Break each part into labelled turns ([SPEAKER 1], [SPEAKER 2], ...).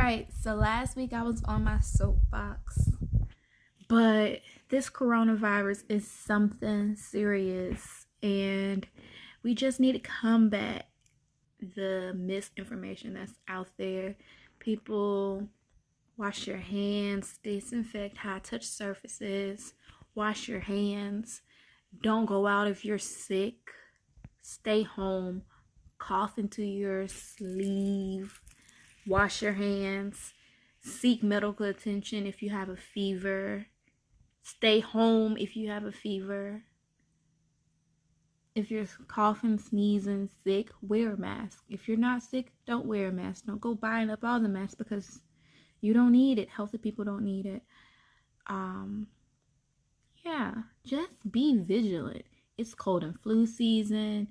[SPEAKER 1] Alright, so last week I was on my soapbox, but this coronavirus is something serious and we just need to combat the misinformation that's out there. People, wash your hands, disinfect high touch surfaces, wash your hands, don't go out if you're sick, stay home, cough into your sleeve, wash your hands, seek medical attention if you have a fever, stay home if you have a fever. If you're coughing, sneezing, sick, wear a mask. If you're not sick, don't wear a mask. Don't go buying up all the masks because you don't need it. Healthy people don't need it. Yeah, just be vigilant. It's cold and flu season.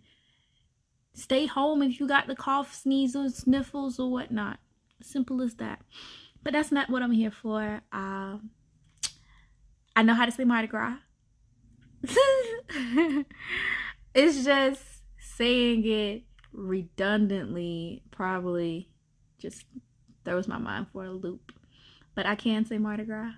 [SPEAKER 1] Stay home if you got the cough, sneezes, sniffles, or whatnot. Simple as that. But that's not what I'm here for. I know how to say Mardi Gras. It's just saying it redundantly probably just throws my mind for a loop. But I can say Mardi Gras,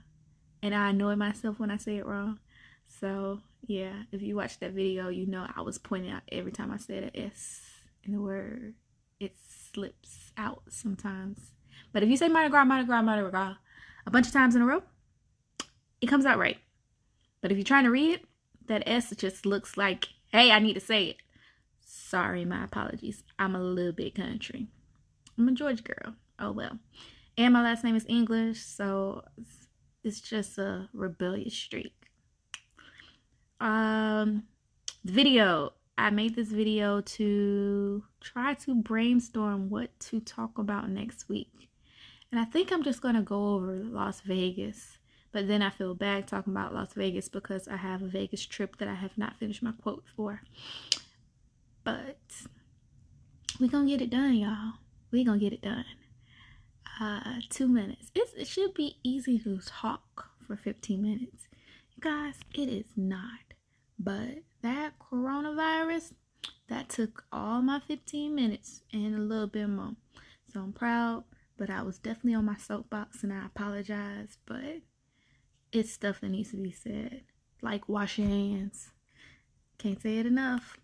[SPEAKER 1] and I annoy myself when I say it wrong. So yeah, if you watch that video, you know I was pointing out every time I said an S in the word. It slips out sometimes. But if you say Mardi Gras, Mardi Gras, Mardi Gras a bunch of times in a row, it comes out right. But if you're trying to read it, that S just looks like, hey, I need to say it. Sorry, my apologies. I'm a little bit country. I'm a Georgia girl. Oh well. And my last name is English, so it's just a rebellious streak. The video. I made this video to try to brainstorm what to talk about next week. And I think I'm just going to go over Las Vegas. But then I feel bad talking about Las Vegas because I have a Vegas trip that I have not finished my quote for. But we're going to get it done, y'all. We're going to get it done. 2 minutes. It should be easy to talk for 15 minutes. You guys, it is not. But that coronavirus, that took all my 15 minutes and a little bit more. So I'm proud, but I was definitely on my soapbox and I apologize. But it's stuff that needs to be said. Like wash your hands. Can't say it enough.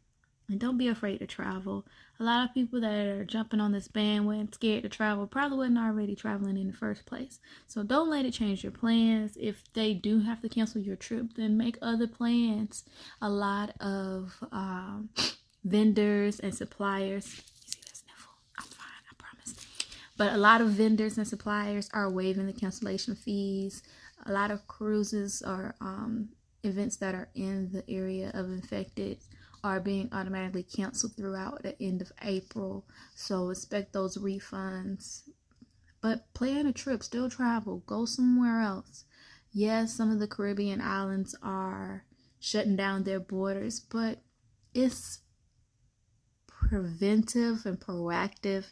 [SPEAKER 1] And don't be afraid to travel. A lot of people that are jumping on this bandwagon, scared to travel, probably wasn't already traveling in the first place. So don't let it change your plans. If they do have to cancel your trip, then make other plans. A lot of vendors and suppliers. You see that sniffle? I'm fine, I promise. But a lot of vendors and suppliers are waiving the cancellation fees. A lot of cruises or events that are in the area of infected are being automatically canceled throughout the end of April. So expect those refunds. But plan a trip, still travel, go somewhere else. Yes, some of the Caribbean islands are shutting down their borders, but it's preventive and proactive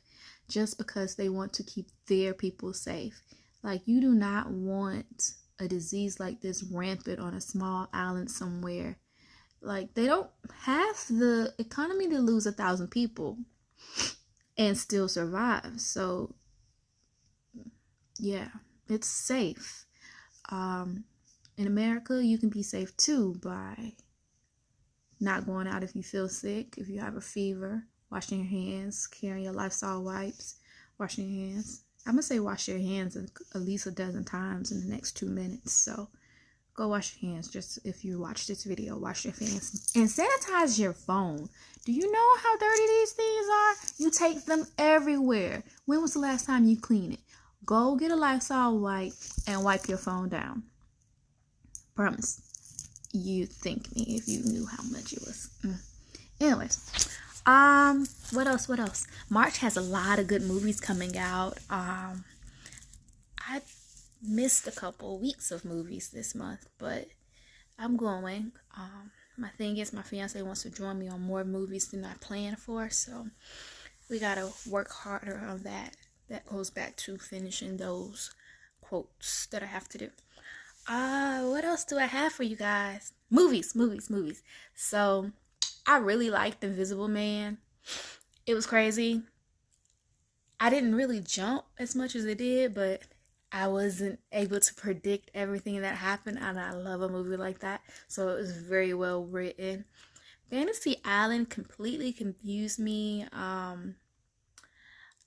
[SPEAKER 1] just because they want to keep their people safe. Like, you do not want a disease like this rampant on a small island somewhere. Like, they don't have the economy to lose 1,000 people and still survive. So, yeah, it's safe. In America, you can be safe too by not going out if you feel sick, if you have a fever, washing your hands, carrying your Lysol wipes, washing your hands. I'm going to say wash your hands at least a dozen times in the next 2 minutes. So go wash your hands. Just if you watch this video, wash your hands. And sanitize your phone. Do you know how dirty these things are? You take them everywhere. When was the last time you cleaned it? Go get a Lysol wipe and wipe your phone down. Promise. You'd thank me if you knew how much it was. Anyways. What else? March has a lot of good movies coming out. I missed a couple weeks of movies this month, but I'm going. My thing is my fiance wants to join me on more movies than I planned for, so we gotta work harder on that. That goes back to finishing those quotes that I have to do. What else do I have for you guys? Movies. So I really liked Invisible Man. It was crazy. I didn't really jump as much as it did, but I wasn't able to predict everything that happened, and I love a movie like that. So it was very well written. Fantasy Island completely confused me.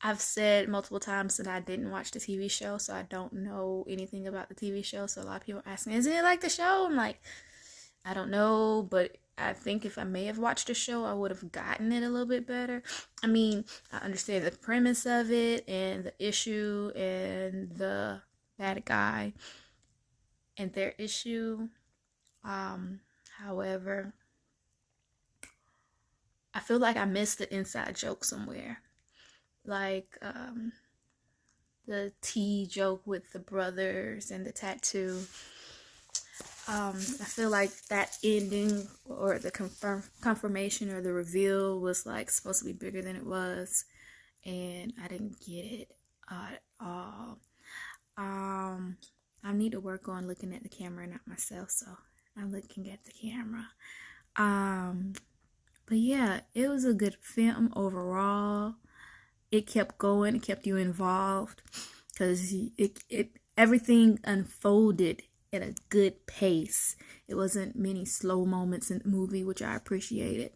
[SPEAKER 1] I've said multiple times that I didn't watch the TV show, so I don't know anything about the TV show. So a lot of people ask me, "Isn't it like the show?" I'm like, I don't know, but I think if I may have watched the show, I would have gotten it a little bit better. I mean, I understand the premise of it and the issue and the bad guy and their issue. However, I feel like I missed the inside joke somewhere. Like the tea joke with the brothers and the tattoo. I feel like that ending or the confirmation or the reveal was like supposed to be bigger than it was, and I didn't get it at all. I need to work on looking at the camera, not myself, so I'm looking at the camera. But yeah, it was a good film overall. It kept going, it kept you involved because it everything unfolded at a good pace. It wasn't many slow moments in the movie, which I appreciated.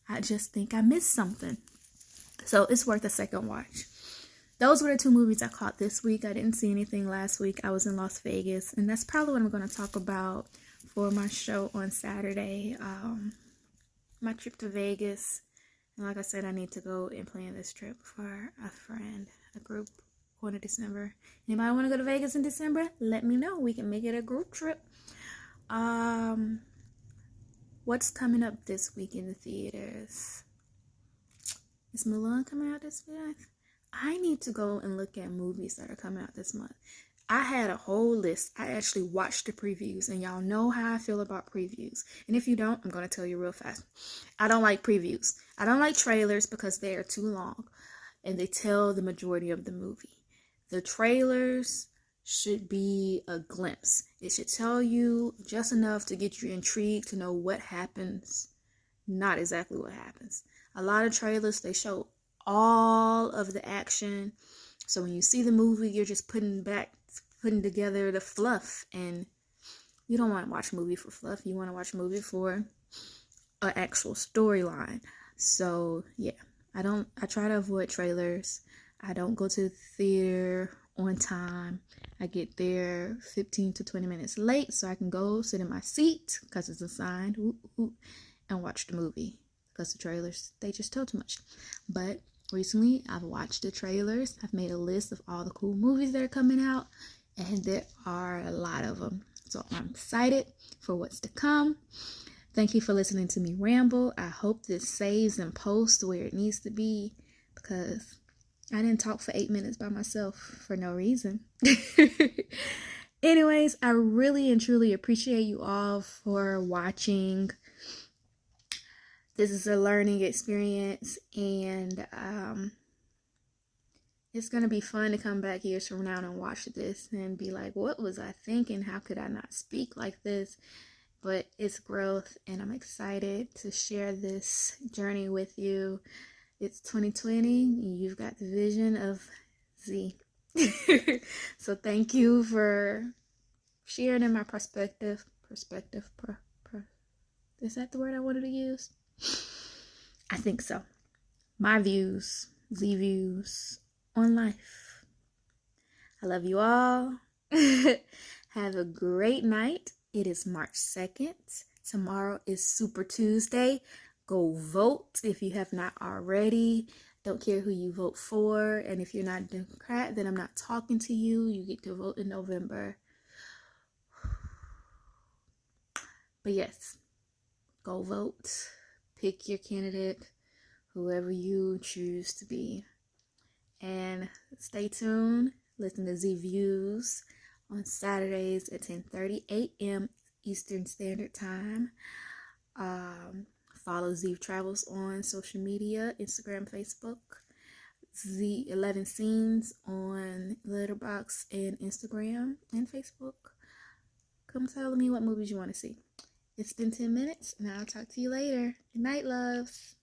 [SPEAKER 1] I just think I missed something. So it's worth a second watch. Those were the two movies I caught this week. I didn't see anything last week. I was in Las Vegas, and that's probably what I'm going to talk about for my show on Saturday. My trip to Vegas. And like I said, I need to go and plan this trip for a friend, a group going to December. Anybody want to go to Vegas in December? Let me know. We can make it a group trip. What's coming up this week in the theaters? Is Mulan coming out this month? I need to go and look at movies that are coming out this month. I had a whole list. I actually watched the previews, and y'all know how I feel about previews. And if you don't, I'm going to tell you real fast. I don't like previews. I don't like trailers because they are too long, and they tell the majority of the movie. The trailers should be a glimpse. It should tell you just enough to get you intrigued to know what happens, not exactly what happens. A lot of trailers, they show all of the action. So when you see the movie, you're just putting together the fluff, and you don't want to watch a movie for fluff. You want to watch a movie for an actual storyline. So yeah, I try to avoid trailers. I don't go to the theater on time. I get there 15 to 20 minutes late so I can go sit in my seat because it's assigned and watch the movie, because the trailers, they just tell too much. But recently I've watched the trailers. I've made a list of all the cool movies that are coming out, and there are a lot of them. So I'm excited for what's to come. Thank you for listening to me ramble. I hope this saves and posts where it needs to be, because I didn't talk for 8 minutes by myself for no reason. Anyways, I really and truly appreciate you all for watching. This is a learning experience, and it's going to be fun to come back years from now and watch this and be like, what was I thinking? How could I not speak like this? But it's growth, and I'm excited to share this journey with you. It's 2020, and you've got the vision of Z. So thank you for sharing in my perspective. Is that the word I wanted to use? I think so. My views, Z views on life. I love you all. Have a great night. It is March 2nd. Tomorrow is Super Tuesday. Go vote if you have not already. Don't care who you vote for. And if you're not a Democrat, then I'm not talking to you. You get to vote in November. But yes, go vote. Pick your candidate, whoever you choose to be. And stay tuned. Listen to Z Views on Saturdays at 10:30 a.m. Eastern Standard Time. Follow Z Travels on social media, Instagram, Facebook. Z11 Scenes on Letterboxd and Instagram and Facebook. Come tell me what movies you want to see. It's been 10 minutes, and I'll talk to you later. Good night, loves.